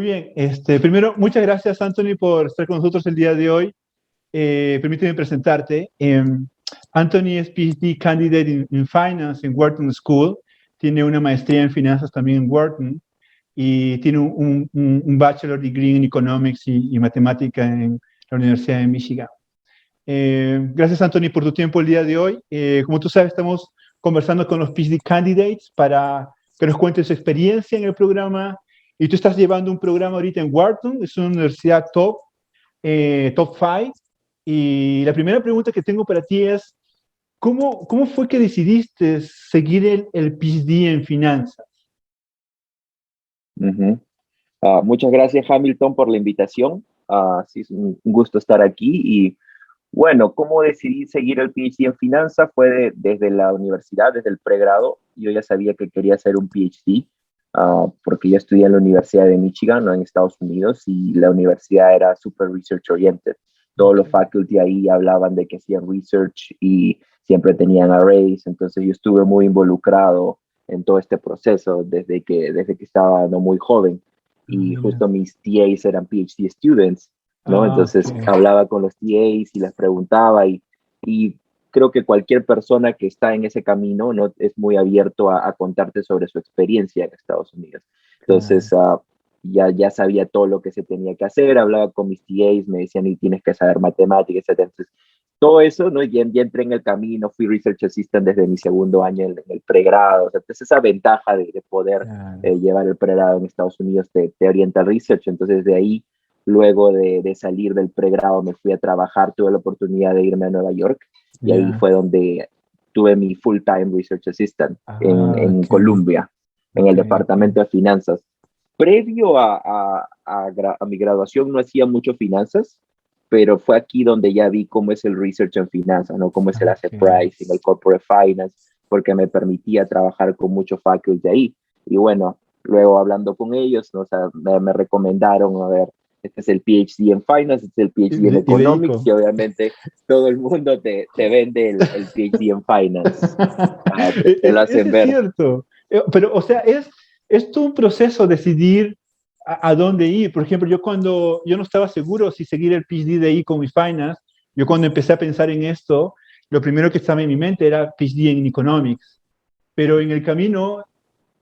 bien. Primero, muchas gracias, Anthony, por estar con nosotros el día de hoy. Permíteme presentarte. Anthony es PhD candidate in Finance en Wharton School. Tiene una maestría en finanzas también en Wharton y tiene un bachelor degree en Economics y Matemática en la Universidad de Michigan. Gracias, Anthony, por tu tiempo el día de hoy. Como tú sabes, estamos conversando con los PhD candidates para que nos cuenten su experiencia en el programa. Y tú estás llevando un programa ahorita en Wharton, es una universidad top 5. Y la primera pregunta que tengo para ti es, ¿cómo fue que decidiste seguir el PhD en finanzas? Ujú. Muchas gracias, Hamilton, por la invitación. Sí, es un gusto estar aquí. Y bueno, cómo decidí seguir el PhD en finanzas fue desde la universidad, desde el pregrado. Yo ya sabía que quería hacer un PhD, porque yo estudié en la Universidad de Michigan, ¿no? En Estados Unidos, y la universidad era super research oriented. Todos los faculty ahí hablaban de que hacían research y siempre tenían arrays. Entonces yo estuve muy involucrado en todo este proceso desde que estaba no muy joven. Y Mira. justo mis TAs eran PhD students, ¿no? Ok. Entonces hablaba con los TAs y les preguntaba y creo que cualquier persona que está en ese camino, ¿no? Es muy abierto a contarte sobre su experiencia en Estados Unidos. Claro. Entonces ya sabía todo lo que se tenía que hacer, hablaba con mis TAs, me decían, y tienes que saber matemáticas, etc. Entonces, todo eso, ¿no? Ya entré en el camino, fui Research Assistant desde mi segundo año en el pregrado. O sea, entonces esa ventaja de poder Claro. llevar el pregrado en Estados Unidos te orienta al research. Entonces de ahí, luego de salir del pregrado, me fui a trabajar, tuve la oportunidad de irme a Nueva York y ahí Ya. fue donde tuve mi full-time Research Assistant en Ok. Columbia, en Ok. el departamento de finanzas. Previo a mi graduación no hacía mucho finanzas, pero fue aquí donde ya vi cómo es el research en finanzas, ¿no? Cómo es el asset Ok. pricing, el corporate finance, porque me permitía trabajar con muchos faculty de ahí. Y bueno, luego hablando con ellos, ¿no? O sea, me recomendaron, a ver, este es el PhD en Finance, este es el PhD en Y de Economics, ICO. y obviamente todo el mundo te vende el PhD en Finance. Te lo hacen Eso es ver. cierto. Pero, o sea, es todo un proceso decidir a dónde ir. Por ejemplo, yo no estaba seguro si seguir el PhD de Econ y Finance, yo cuando empecé a pensar en esto, lo primero que estaba en mi mente era PhD en Economics. Pero en el camino,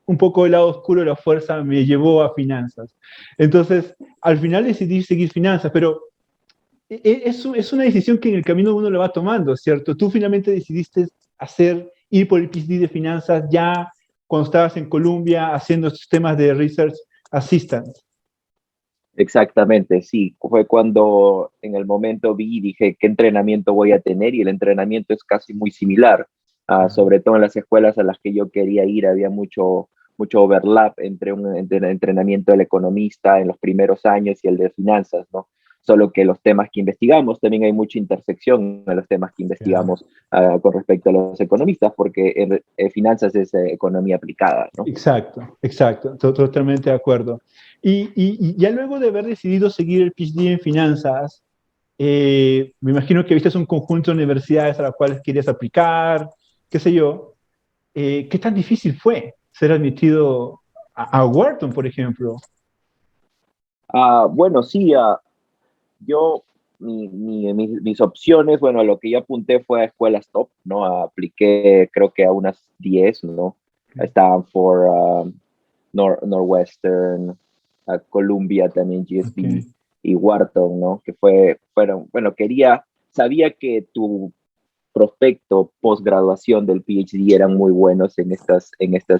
un poco el lado oscuro de la fuerza me llevó a finanzas. Entonces, al final decidí seguir finanzas, pero es una decisión que en el camino uno lo va tomando, ¿cierto? Tú finalmente decidiste ir por el PhD de finanzas ya cuando estabas en Colombia haciendo estos temas de Research Assistant. Exactamente, sí. Fue cuando en el momento vi y dije, ¿qué entrenamiento voy a tener? Y el entrenamiento es casi muy similar. Ah, Sobre todo en las escuelas a las que yo quería ir, había mucho overlap entre entrenamiento del economista en los primeros años y el de finanzas, ¿no? Solo que los temas que investigamos, también hay mucha intersección en los temas que ya. investigamos con respecto a los economistas, porque finanzas es economía aplicada, ¿no? Exacto, exacto, totalmente de acuerdo. Y ya luego de haber decidido seguir el PhD en finanzas, me imagino que viste un conjunto de universidades a las cuales querías aplicar, qué sé yo. ¿Qué tan difícil fue ser admitido a Wharton, por ejemplo? Bueno, sí, yo, mis opciones, bueno, a lo que yo apunté fue a escuelas top, ¿no? Apliqué creo que a unas 10, ¿no? A Stanford, Northwestern, a Columbia también, Ok, GSB y Wharton, ¿no? Bueno, sabía que tu prospecto postgraduación del PhD eran muy buenos en estas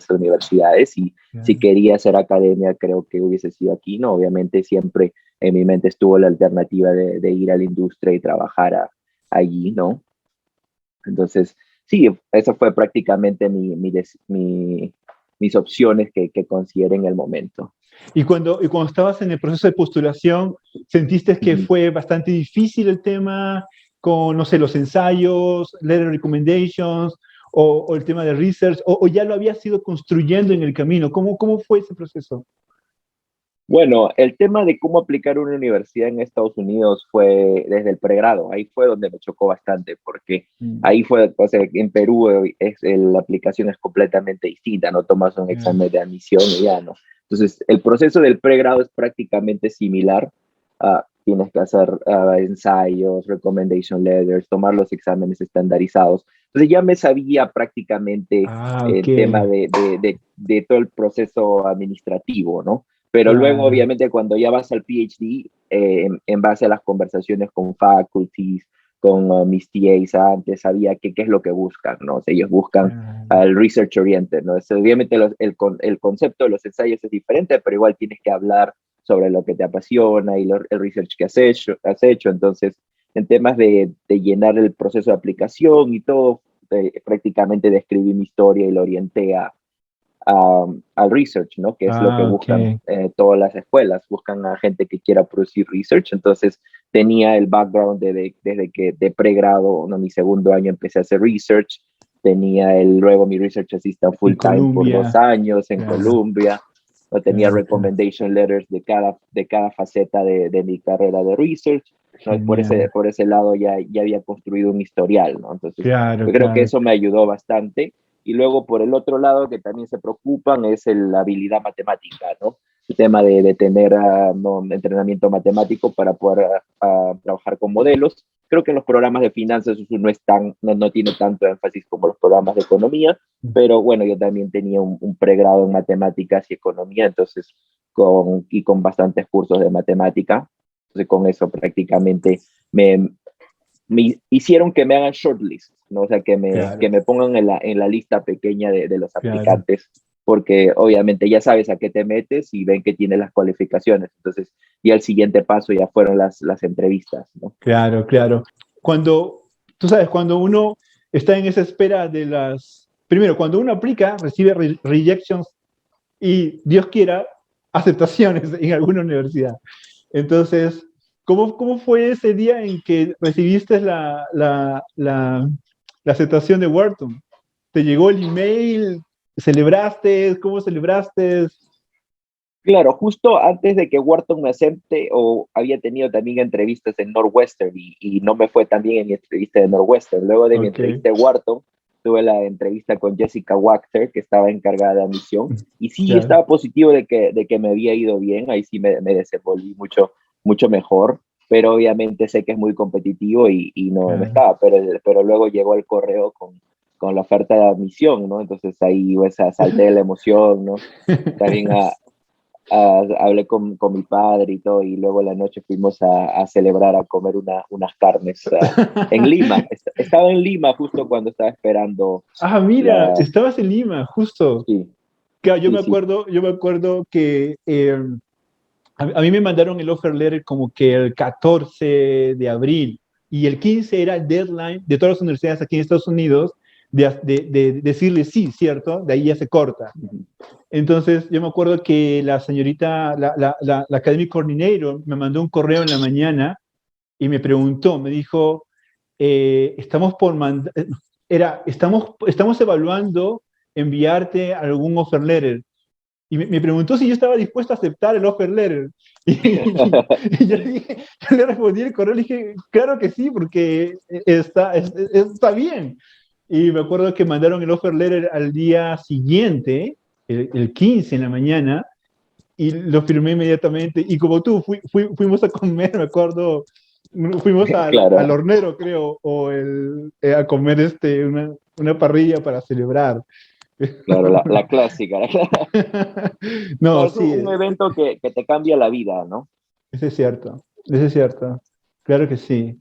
universidades y si claro. quería hacer academia creo que hubiese sido aquí, ¿no? Obviamente siempre en mi mente estuvo la alternativa de ir a la industria y trabajar allí, ¿no? Entonces, sí, esa fue prácticamente mis opciones que consideré en el momento. Y cuando estabas en el proceso de postulación, ¿sentiste que Ujú. fue bastante difícil el tema con, no sé, los ensayos, letter recommendations o el tema de research, o ya lo habías ido construyendo en el camino? ¿Cómo fue ese proceso? Bueno, el tema de cómo aplicar una universidad en Estados Unidos fue desde el pregrado. Ahí fue donde me chocó bastante, porque Mm, ahí fue, o sea, en Perú la aplicación es completamente distinta, no tomas un ya, examen de admisión y ya no. Entonces, el proceso del pregrado es prácticamente similar. Tienes que hacer ensayos, recommendation letters, tomar los exámenes estandarizados. Entonces ya me sabía prácticamente ok. el tema de todo el proceso administrativo, ¿no? Pero luego, Claro. obviamente, cuando ya vas al PhD, en base a las conversaciones con faculties, con mis TAs antes, sabía qué es lo que buscan, ¿no? O sea, ellos buscan Claro. al research oriented, ¿no? Obviamente el concepto de los ensayos es diferente, pero igual tienes que hablar sobre lo que te apasiona y el research que has hecho. Entonces, en temas de llenar el proceso de aplicación y todo, prácticamente describí mi historia y lo orienté al research, ¿no? Que es lo que Ok. buscan todas las escuelas, buscan a gente que quiera producir research. Entonces, tenía el background desde que de pregrado, no, mi segundo año empecé a hacer research, tenía luego mi research assistant full En time por Colombia. 2 años en Claro, Colombia. No tenía claro, claro. recommendation letters de cada faceta de mi carrera de research. ¿No? Genial. Por ese lado ya había construido un historial, ¿no? Entonces, Claro, yo creo que claro. eso me ayudó bastante. Y luego, por el otro lado, que también se preocupan, es la habilidad matemática, ¿no? El tema de tener ¿no? entrenamiento matemático para poder trabajar con modelos. Creo que en los programas de finanzas eso no tiene tanto énfasis como los programas de economía, pero bueno, yo también tenía un pregrado en matemáticas y economía, entonces, con bastantes cursos de matemática. Entonces, con eso prácticamente me, me hicieron que me hagan shortlist, ¿no? O sea, que Claro, me pongan en la lista pequeña de los claro. aplicantes, porque obviamente ya sabes a qué te metes y ven que tienes las cualificaciones. Entonces, ya el siguiente paso ya fueron las entrevistas, ¿no? Claro, claro. Cuando, tú sabes, cuando uno está en esa espera de las... Primero, cuando uno aplica, recibe rejections y, Dios quiera, aceptaciones en alguna universidad. Entonces, ¿cómo fue ese día en que recibiste la aceptación de Wharton? ¿Te llegó el email? ¿Celebraste? ¿Cómo celebraste? Claro, justo antes de que Wharton me acepte, o había tenido también entrevistas en Northwestern y no me fue tan bien en mi entrevista de Northwestern. Luego de mi Ok, entrevista de Wharton, tuve la entrevista con Jessica Wachter, que estaba encargada de admisión, y sí claro. estaba positivo de que me había ido bien, ahí sí me desenvolví mucho, mucho mejor, pero obviamente sé que es muy competitivo y no Claro. estaba, pero luego llegó el correo con la oferta de admisión, ¿no? Entonces ahí pues, salté de la emoción, ¿no? También hablé con mi padre y todo, y luego en la noche fuimos a celebrar, a comer unas carnes en Lima. Estaba en Lima justo cuando estaba esperando Ah, mira, la... estabas en Lima, justo. Sí, Claro, sí, sí. yo me acuerdo que a mí me mandaron el offer letter como que el 14 de abril y el 15 era el deadline de todas las universidades aquí en Estados Unidos de decirle sí, ¿cierto? De ahí ya se corta. Entonces, yo me acuerdo que la señorita, la Academic Coordinator, me mandó un correo en la mañana y me preguntó, me dijo, estamos por mandar, estamos evaluando enviarte algún offer letter. Y me preguntó si yo estaba dispuesto a aceptar el offer letter. Y yo le respondí el correo, le dije, claro que sí, porque está bien. Y me acuerdo que mandaron el offer letter al día siguiente, el 15 en la mañana, y lo firmé inmediatamente. Y como tú, fuimos a comer, me acuerdo, fuimos al Claro, hornero, creo, a comer una parrilla para celebrar. claro, la clásica. No, No, es un sí, evento que te cambia la vida, ¿no? eso es cierto, eso es cierto, claro que sí.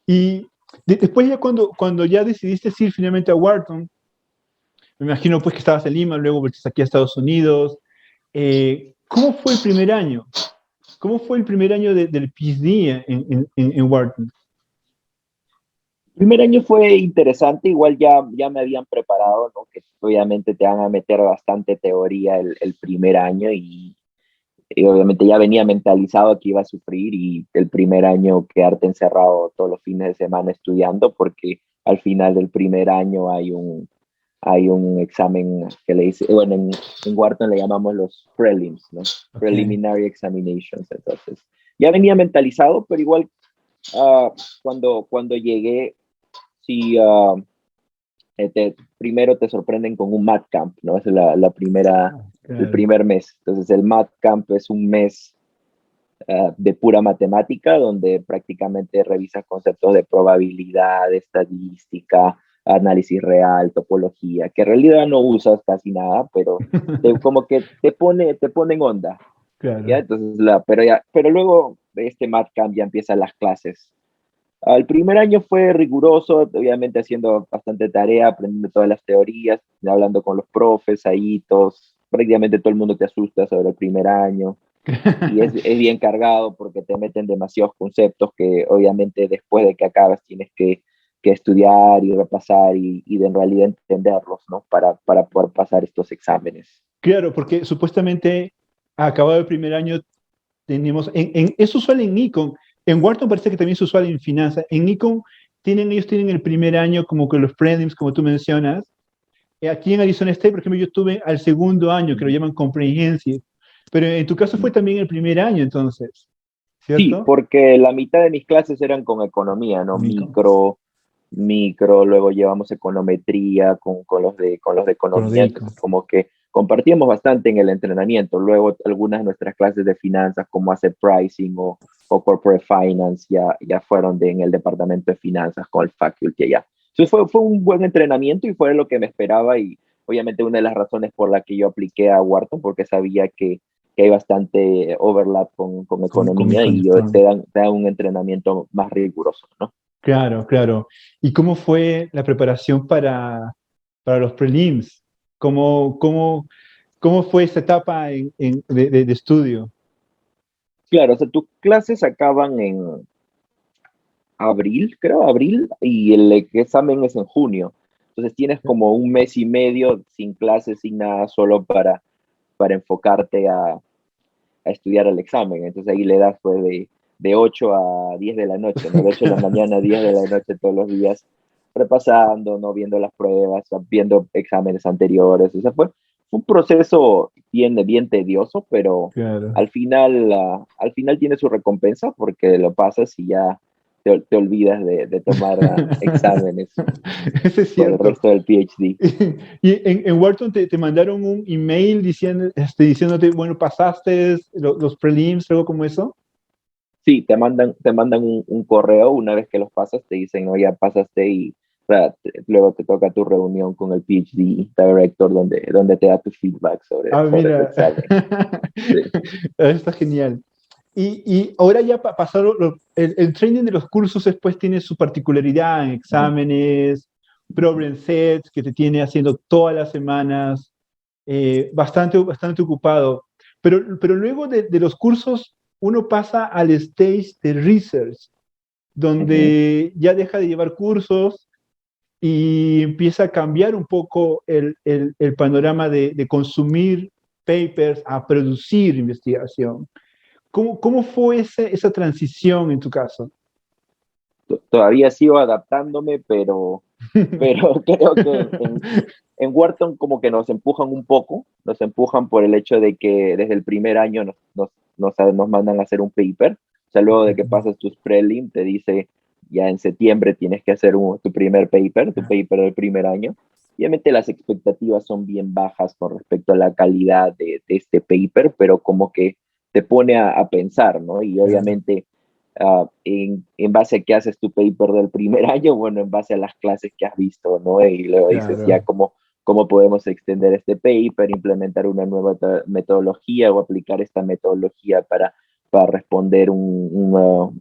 Y después ya cuando ya decidiste ir finalmente a Wharton, me imagino pues que estabas en Lima, luego volviste aquí a Estados Unidos. ¿Cómo fue el primer año? ¿Cómo fue el primer año del PhD en Wharton? El primer año fue interesante, igual ya me habían preparado, ¿no? Que obviamente te van a meter bastante teoría el primer año y obviamente ya venía mentalizado que iba a sufrir y el primer año quedarte encerrado todos los fines de semana estudiando porque al final del primer año hay un examen que le dice, bueno, en Wharton le llamamos los prelims, ¿no? Ok, Preliminary examinations. Entonces, ya venía mentalizado, pero igual cuando llegué, sí, primero te sorprenden con un math camp, ¿no? Es la primera el claro. primer mes. Entonces el Math Camp es un mes de pura matemática, donde prácticamente revisas conceptos de probabilidad, estadística, análisis real, topología, que en realidad no usas casi nada, pero como que te pone en onda, ¿ya? Claro. Entonces, pero luego de este MATCAMP ya empiezan las clases. El primer año fue riguroso, obviamente haciendo bastante tarea, aprendiendo todas las teorías, hablando con los profes ahí, todos, prácticamente todo el mundo te asusta sobre el primer año y es bien cargado porque te meten demasiados conceptos que obviamente después de que acabas tienes que estudiar y repasar y de en realidad entenderlos, ¿no? Para poder pasar estos exámenes. Claro, porque supuestamente acabado el primer año tenemos, es usual en Nikon, en Wharton parece que también es usual en finanzas, en Nikon ellos tienen el primer año como que los prelims, como tú mencionas. Aquí en Arizona State, por ejemplo, yo estuve al segundo año, que lo llaman comprehensive, pero en tu caso fue también el primer año entonces, Sí, ¿cierto? porque la mitad de mis clases eran con economía, ¿no? Nikon, Micro, luego llevamos econometría con los de con lo de economía, Nikon. entonces como que compartíamos bastante en el entrenamiento. Luego algunas de nuestras clases de finanzas, como hacer pricing o corporate finance, ya fueron en el departamento de finanzas con el faculty allá. Entonces fue un buen entrenamiento y fue lo que me esperaba y obviamente una de las razones por la que yo apliqué a Wharton, porque sabía que hay bastante overlap con Con economía Nikon y te dan un entrenamiento más riguroso, ¿no? Claro, claro. ¿Y cómo fue la preparación para los prelims? ¿Cómo fue esa etapa de estudio? Claro, o sea, tus clases acaban en abril, creo, abril, y el examen es en junio. Entonces tienes como un mes y medio sin clases, sin nada, solo para enfocarte a estudiar el examen. Entonces ahí le das pues de 8 a 10 de la noche, ¿no? De 8 de la mañana a 10 de la noche todos los días, repasando, ¿no? Viendo las pruebas, viendo exámenes anteriores. O sea, fue un proceso bien tedioso, pero Claro. al final tiene su recompensa porque lo pasas y ya te olvidas de tomar exámenes Eso es por el cierto. resto del PhD. Y en Wharton te mandaron un email diciéndote, bueno, pasaste los prelims, algo como eso. Sí, te mandan un correo una vez que los pasas, te dicen, no, ya pasaste y luego te toca tu reunión con el PhD Director donde te da tu feedback Ah, sobre tu mira. examen. Sí. Está genial. Y ahora ya pasaron, el training de los cursos después tiene su particularidad en Ujú. exámenes, problem sets que te tiene haciendo todas las semanas, bastante ocupado. Pero luego de los cursos uno pasa al stage de research, Ujú. donde ya deja de llevar cursos y empieza a cambiar un poco el panorama de consumir papers a producir investigación. ¿Cómo fue esa transición en tu caso? Todavía sigo adaptándome, pero creo que en Wharton como que nos empujan un poco, nos empujan por el hecho de que desde el primer año nos mandan a hacer un paper, o sea, luego de que pasas tus prelim, te dice ya en septiembre tienes que hacer tu paper del primer año. Obviamente las expectativas son bien bajas con respecto a la calidad de este paper, pero como que te pone a pensar, ¿no? Y Claro, obviamente en base a qué haces tu paper del primer año, bueno, en base a las clases que has visto, ¿no? Y luego dices ya claro, cómo podemos extender este paper, implementar una nueva metodología o aplicar esta metodología para responder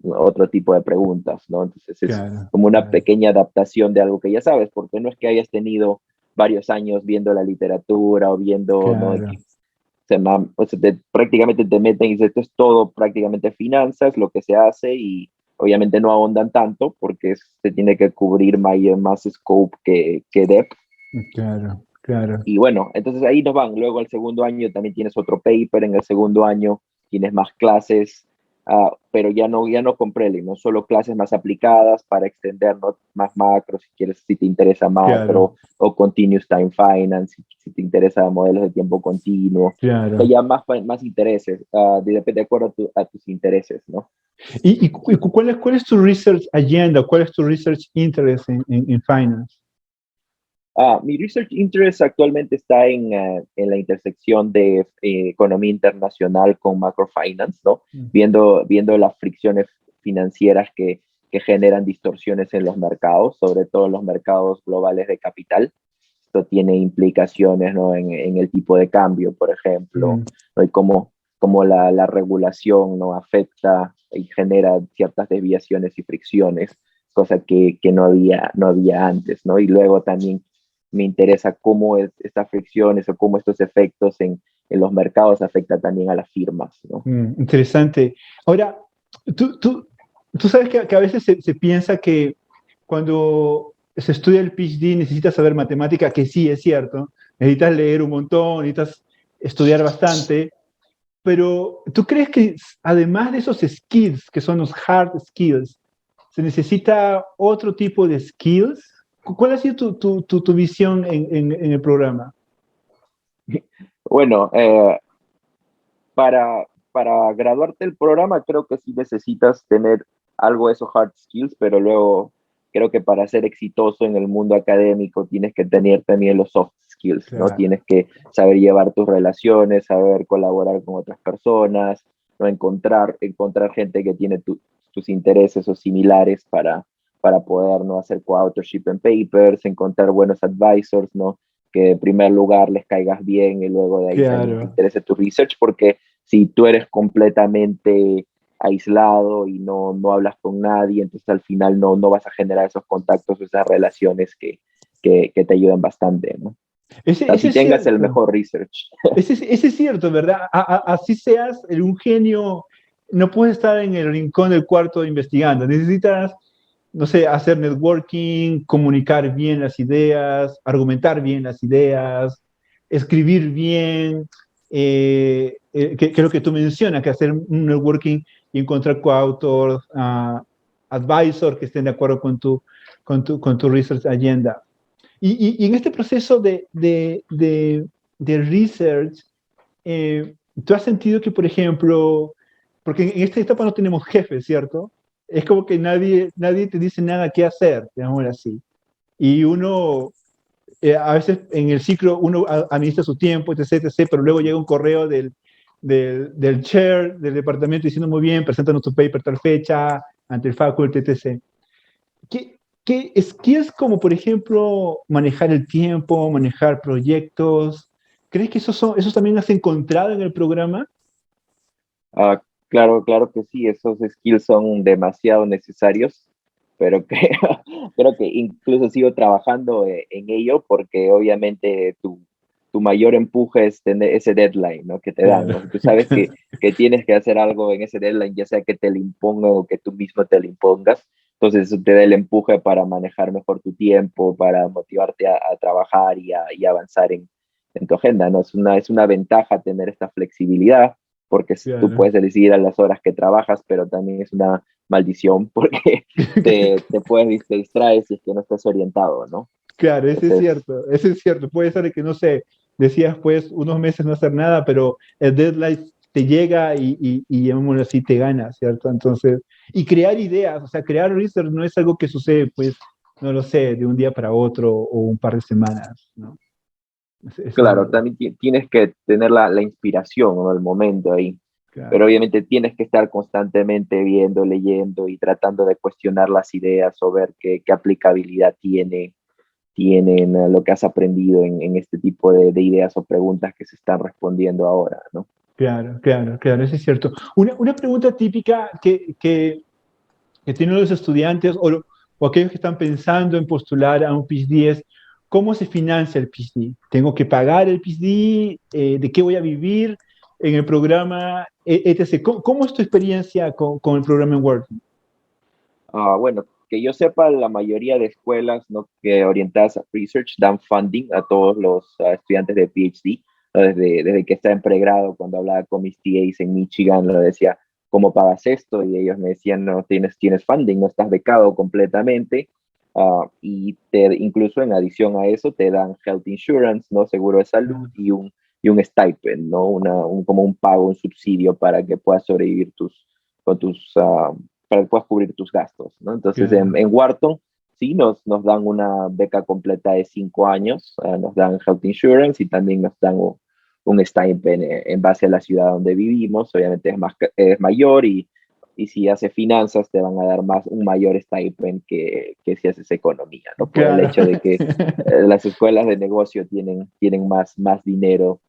otro tipo de preguntas, ¿no? Entonces es claro, como una claro, pequeña adaptación de algo que ya sabes, porque no es que hayas tenido varios años viendo la literatura o viendo, ¿no? claro, O sea, prácticamente te meten y dicen, esto es todo prácticamente finanzas, lo que se hace y obviamente no ahondan tanto porque se tiene que cubrir más scope que depth. claro, claro. Y bueno, entonces ahí nos van. Luego al segundo año también tienes otro paper, en el segundo año tienes más clases, pero ya no con prelim, no solo clases más aplicadas para extender, ¿no? Más macro, si quieres, si te interesa Claro, macro, o continuous time finance, si te interesa modelos de tiempo continuo. O sea, claro. ya más intereses, de acuerdo a tus intereses, ¿no? ¿Cuál es tu research agenda? ¿Cuál es tu research interest en finance? Mi research interest actualmente está en la intersección de economía internacional con macrofinance, ¿no? Viendo las fricciones financieras que generan distorsiones en los mercados, sobre todo en los mercados globales de capital. Esto tiene implicaciones, ¿no? en el tipo de cambio, por ejemplo, ¿no? Y cómo la regulación, ¿no? afecta y genera ciertas desviaciones y fricciones, cosa que no había antes, ¿no? Y luego también me interesa cómo estas fricciones o cómo estos efectos en los mercados afectan también a las firmas, ¿no? Interesante. Ahora, tú sabes que a veces se piensa que cuando se estudia el PhD necesitas saber matemática, que sí es cierto, necesitas leer un montón, necesitas estudiar bastante, pero ¿tú crees que además de esos skills, que son los hard skills, se necesita otro tipo de skills? ¿Cuál ha sido tu visión en el programa? Bueno, para graduarte del programa creo que sí necesitas tener algo de esos hard skills, pero luego creo que para ser exitoso en el mundo académico tienes que tener también los soft skills, ¿no? Claro. Tienes que saber llevar tus relaciones, saber colaborar con otras personas, ¿no? Encontrar gente que tiene tus intereses o similares para poder, ¿no? hacer co-authorship en papers, encontrar buenos advisors, ¿no? Que en primer lugar les caigas bien y luego de ahí también te Claro. interese tu research, porque si tú eres completamente aislado y no hablas con nadie, entonces al final no vas a generar esos contactos, esas relaciones que te ayudan bastante, ¿no? Ese Así es tengas el cierto. mejor research. Ese es cierto, ¿verdad? Así seas un genio, no puedes estar en el rincón del cuarto investigando. Necesitas, no sé, hacer networking, comunicar bien las ideas, argumentar bien las ideas, escribir bien. Que lo que tú mencionas, que hacer un networking y encontrar coautors, advisors que estén de acuerdo con tu research agenda. Y en este proceso de research, ¿tú has sentido que, por ejemplo, porque en esta etapa no tenemos jefes, ¿cierto? Es como que nadie te dice nada qué hacer, digamos así. Y uno, a veces en el ciclo, uno administra su tiempo, etc., etc., pero luego llega un correo del chair del departamento diciendo muy bien, preséntanos tu paper tal fecha, ante el faculty, etc. ¿Qué skills como, por ejemplo, manejar el tiempo, manejar proyectos? ¿Crees que esos también has encontrado en el programa? Ah, claro que sí, esos skills son demasiado necesarios, pero creo que incluso sigo trabajando en ello porque obviamente tu mayor empuje es tener ese deadline, ¿no? que te dan, Claro, ¿no? Tú sabes claro, que tienes que hacer algo en ese deadline, ya sea que te lo impongan o que tú mismo te lo impongas. Entonces eso te da el empuje para manejar mejor tu tiempo, para motivarte a trabajar y avanzar en tu agenda, ¿no? Es una ventaja tener esta flexibilidad porque tú claro. puedes decidir a las horas que trabajas, pero también es una maldición porque te distraes si es que no estás orientado, ¿no? Claro, ese es Entonces, cierto, ese es cierto. Puede ser que, no sé, decías pues unos meses no hacer nada, pero el deadline te llega y llamémoslo así, te gana, ¿cierto? Entonces, y crear ideas, o sea, crear research no es algo que sucede, pues, no lo sé, de un día para otro o un par de semanas, ¿no? Es claro, algo, también tienes que tener la inspiración, ¿no? El momento ahí. Pero claro. obviamente tienes que estar constantemente viendo, leyendo y tratando de cuestionar las ideas o ver qué aplicabilidad tienen lo que has aprendido en este tipo de ideas o preguntas que se están respondiendo ahora, ¿no? Claro, claro, claro, eso es cierto. Una pregunta típica que tienen los estudiantes o aquellos que están pensando en postular a un PhD es, ¿cómo se financia el PhD? ¿Tengo que pagar el PhD? ¿De qué voy a vivir en el programa? Etc. ¿Cómo es tu experiencia con el programa en Word? Bueno, que yo sepa, la mayoría de escuelas, ¿no? que orientadas a research dan funding a todos los estudiantes de PhD, ¿no? Desde que está en pregrado, cuando hablaba con mis TAs en Michigan, lo decía, ¿cómo pagas esto? Y ellos me decían, no, tienes funding, no estás becado completamente. Incluso en adición a eso te dan health insurance, ¿no? Seguro de salud y un stipend, ¿no? Como un pago, un subsidio para que puedas sobrevivir con tus para que puedas cubrir tus gastos, ¿no? Entonces, Claro, en Wharton sí, nos dan una beca completa de 5 años, nos dan health insurance y también nos dan un stipend en base a la ciudad donde vivimos. Obviamente es mayor y si haces finanzas te van a dar un mayor stipend que si haces economía, ¿no? Por el Claro. hecho de que las escuelas de negocio tienen más dinero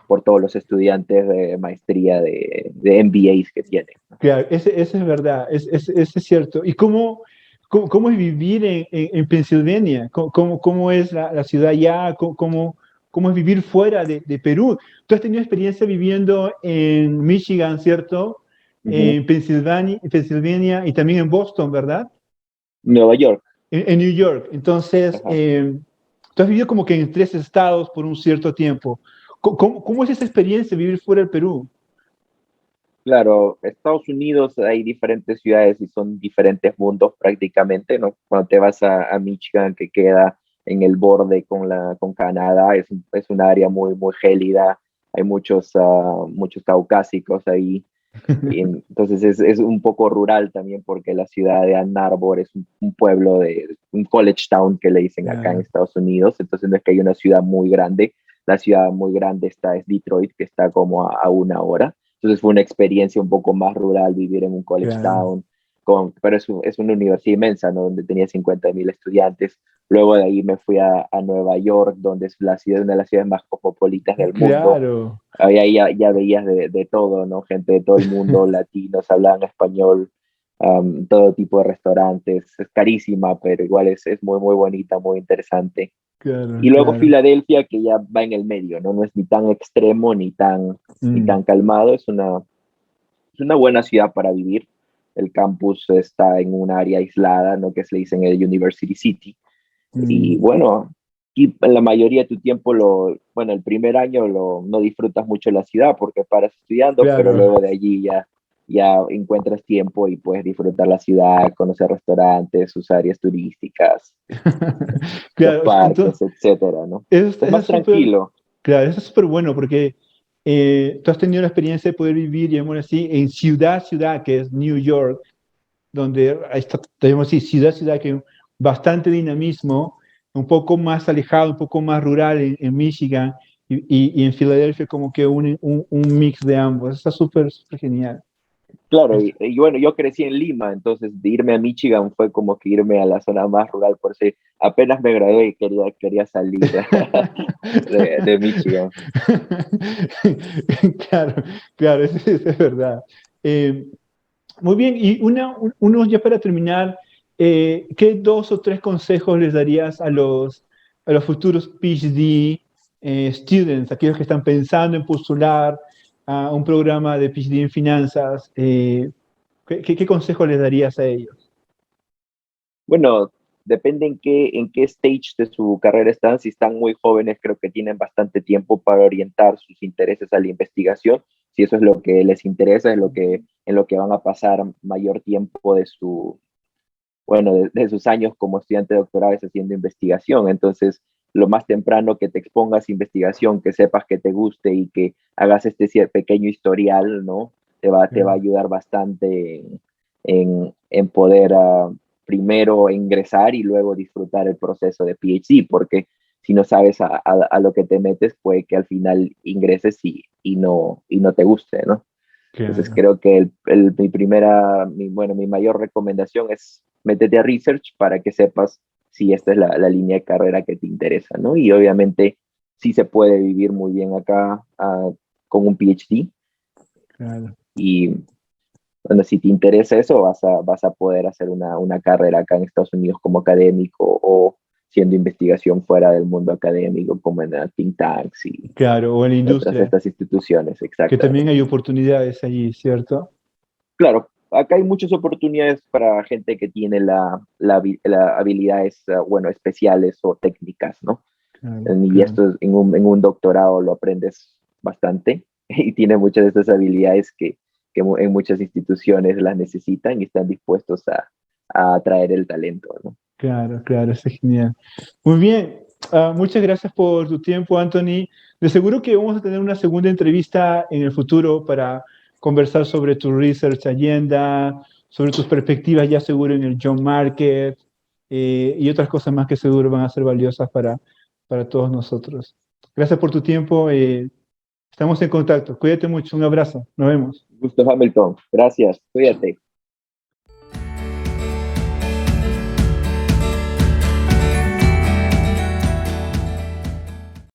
por todos los estudiantes de maestría de MBAs que tienen. Claro, ese es verdad, ese es cierto. ¿Y cómo es vivir en Pensilvania? ¿Cómo es la ciudad allá? ¿Cómo es vivir fuera de Perú? Tú has tenido experiencia viviendo en Michigan, ¿cierto? Ujú. En Pensilvania y también en Boston, ¿verdad? Nueva York. En New York. Entonces, Ajá. tú has vivido como que en 3 estados por un cierto tiempo. ¿Cómo es esa experiencia de vivir fuera del Perú? Claro, Estados Unidos hay diferentes ciudades y son diferentes mundos prácticamente, ¿no? Cuando te vas a Michigan, que queda en el borde con Canadá, es un área muy gélida, hay muchos caucásicos ahí, y entonces es un poco rural también porque la ciudad de Ann Arbor es un pueblo un college town que le dicen acá en Claro, Estados Unidos, entonces no es que hay una ciudad muy grande, la ciudad muy grande es Detroit, que está como a 1 hora. Entonces fue una experiencia un poco más rural vivir en un college claro. town, pero es una universidad inmensa, ¿no? Donde tenía 50,000 estudiantes. Luego de ahí me fui a Nueva York, donde es una de las ciudades más cosmopolitas del mundo. Claro. Ahí ya veías de todo, ¿no? Gente de todo el mundo, latinos, hablaban español, todo tipo de restaurantes. Es carísima, pero igual es muy bonita, muy interesante. Claro, Y luego claro. Filadelfia, que ya va en el medio, ¿no? No es ni tan extremo ni Mm, tan calmado, es una buena ciudad para vivir. El campus está en un área aislada, ¿no? Que se le dice en el University City. Y mm, bueno, y en la mayoría de tu tiempo, bueno, el primer año no disfrutas mucho la ciudad porque paras estudiando, pero claro. luego de allí ya encuentras tiempo y puedes disfrutar la ciudad, conocer restaurantes, sus áreas turísticas, los Claro, entonces, parques, etcétera, ¿no? eso Es está más súper, tranquilo. claro, eso es súper bueno porque tú has tenido la experiencia de poder vivir, digamos así, en ciudad, que es New York, donde ahí está, digamos así, ciudad, que bastante dinamismo, un poco más alejado, un poco más rural en Michigan y en Filadelfia como que un mix de ambos. Está súper, súper genial. Claro, y bueno, yo crecí en Lima, entonces de irme a Michigan fue como que irme a la zona más rural, por si apenas me gradué y quería salir de Michigan. Claro, claro, eso es verdad. Eh, Muy bien, y unos ya para terminar, ¿qué 2 o 3 consejos les darías a los futuros PhD students, aquellos que están pensando en postular a un programa de PhD en finanzas? ¿Qué consejo les darías a ellos? Bueno, depende en qué stage de su carrera están. Si están muy jóvenes, creo que tienen bastante tiempo para orientar sus intereses a la investigación. Si eso es lo que les interesa, en lo que van a pasar mayor tiempo de sus años como estudiante de doctorado es haciendo investigación. Entonces, lo más temprano que te expongas a investigación, que sepas que te guste y que hagas este pequeño historial, ¿no? Te va a ayudar bastante en poder primero ingresar y luego disfrutar el proceso de PhD, porque si no sabes a lo que te metes, puede que al final ingreses y no te guste, ¿no? Entonces Claro, creo que mi mayor recomendación es métete a research para que sepas si esta es la línea de carrera que te interesa, ¿no? Y obviamente sí se puede vivir muy bien acá con un PhD claro. y bueno, si te interesa eso vas a poder hacer una carrera acá en Estados Unidos como académico o haciendo investigación fuera del mundo académico como en think tanks y Claro, o en la otras de industria, estas instituciones, que también exactamente. hay oportunidades allí, ¿cierto? Claro, acá hay muchas oportunidades para gente que tiene la habilidades, bueno, especiales o técnicas, ¿no? Claro, Y claro. esto en un doctorado lo aprendes bastante y tiene muchas de estas habilidades que en muchas instituciones las necesitan y están dispuestos a atraer el talento, ¿no? Claro, claro, eso es genial. Muy bien, muchas gracias por tu tiempo, Anthony. De seguro que vamos a tener una segunda entrevista en el futuro para conversar sobre tu research agenda, sobre tus perspectivas ya seguro en el job market, y otras cosas más que seguro van a ser valiosas para todos nosotros. Gracias por tu tiempo. Estamos en contacto. Cuídate mucho. Un abrazo. Nos vemos. Gusto, Hamilton. Gracias. Cuídate.